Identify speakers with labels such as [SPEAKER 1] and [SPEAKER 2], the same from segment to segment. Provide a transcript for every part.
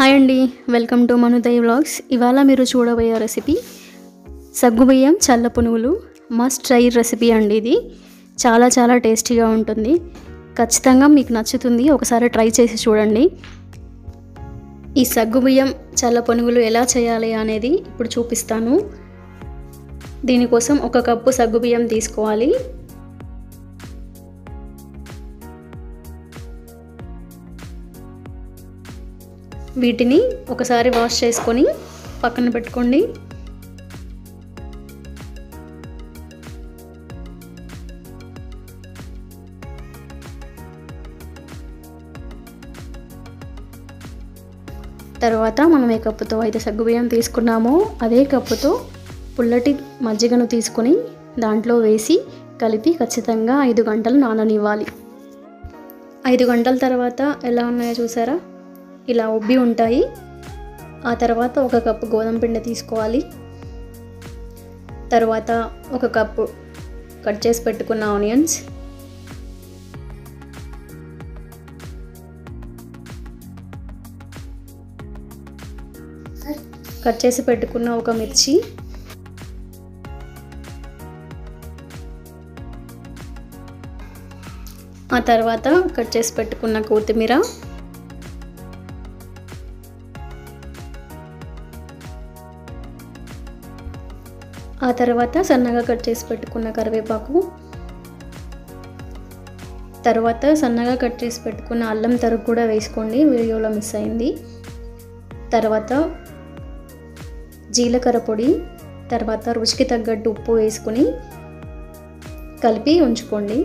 [SPEAKER 1] Hi అండి, welcome to మనుదయ్ vlogs. ఇవాళ మీరు చూడబోయే రెసిపీ సగ్గుబియ్యం చల్ల పునుగులు. మస్ట్ ట్రై రెసిపీ అండి. ఇది చాలా చాలా టేస్టీగా ఉంటుంది. ఖచ్చితంగా మీకు నచ్చుతుంది. ఒకసారి ట్రై చేసి చూడండి. ఈ సగ్గుబియ్యం చల్ల పునుగులు ఎలా చేయాలి అనేది ఇప్పుడు చూపిస్తాను. దీనికోసం 1 కప్పు సగ్గుబియ్యం తీసుకోవాలి. వీటిని ఒకసారి వాష్ చేసుకొని పక్కన పెట్టుకోండి. తర్వాత మనం ఏ కప్పుతో అయితే సగ్గుబియ్యం తీసుకున్నామో అదే కప్పుతో పుల్లటి మజ్జిగను తీసుకొని దాంట్లో వేసి కలిపి ఖచ్చితంగా 5 గంటలు నాననివ్వాలి. 5 గంటల తర్వాత ఎలా ఉన్నాయో చూసారా, ఇలా ఉబ్బి ఉంటాయి. ఆ తర్వాత 1 కప్పు గోధుమ పిండి తీసుకోవాలి. తర్వాత 1 కప్పు కట్ చేసి పెట్టుకున్న ఆనియన్స్, కట్ చేసి పెట్టుకున్న 1 మిర్చి, ఆ తర్వాత కట్ చేసి పెట్టుకున్న కొత్తిమీర, ఆ తర్వాత సన్నగా కట్ చేసి పెట్టుకున్న కరివేపాకు, తర్వాత సన్నగా కట్ చేసి పెట్టుకున్న అల్లం తరుగు కూడా వేసుకోండి, వీడియోలో మిస్ అయింది. తర్వాత జీలకర్ర పొడి, తర్వాత రుచికి తగ్గట్టు ఉప్పు వేసుకొని కలిపి ఉంచుకోండి.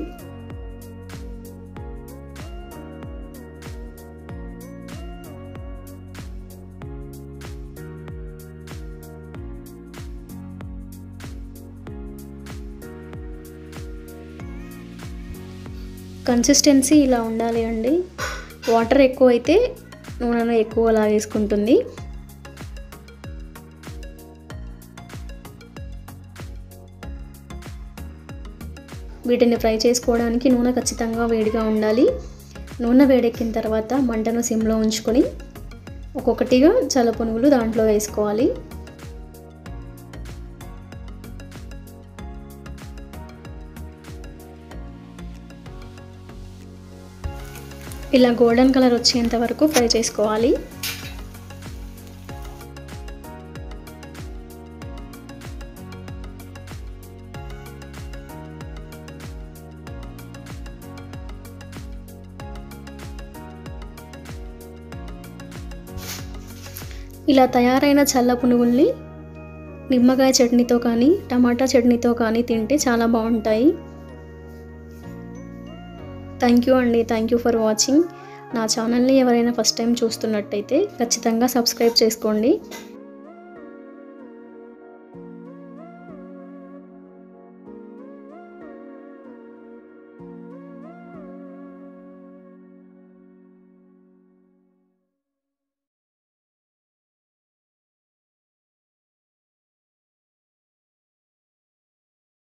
[SPEAKER 1] కన్సిస్టెన్సీ ఇలా ఉండాలి అండి. వాటర్ ఎక్కువ అయితే నూనెను ఎక్కువ లాగేసుకుంటుంది. వీటిని ఫ్రై చేసుకోవడానికి నూనె ఖచ్చితంగా వేడిగా ఉండాలి. నూనె వేడెక్కిన తర్వాత మంటను సిమ్లో ఉంచుకొని ఒక్కొక్కటిగా చల్ల పునుగులు దాంట్లో వేసుకోవాలి. ఇలా గోల్డెన్ కలర్ వచ్చేంత వరకు ఫ్రై చేసుకోవాలి. ఇలా తయారైన చల్ల పునుగుల్ని నిమ్మకాయ చట్నీతో కానీ టమాటా చట్నీతో కానీ తింటే చాలా బాగుంటాయి. థ్యాంక్ యూ అండి. Thank you for watching. నా ఛానల్ని ఎవరైనా ఫస్ట్ టైం చూస్తున్నట్టయితే ఖచ్చితంగా సబ్స్క్రైబ్ చేసుకోండి.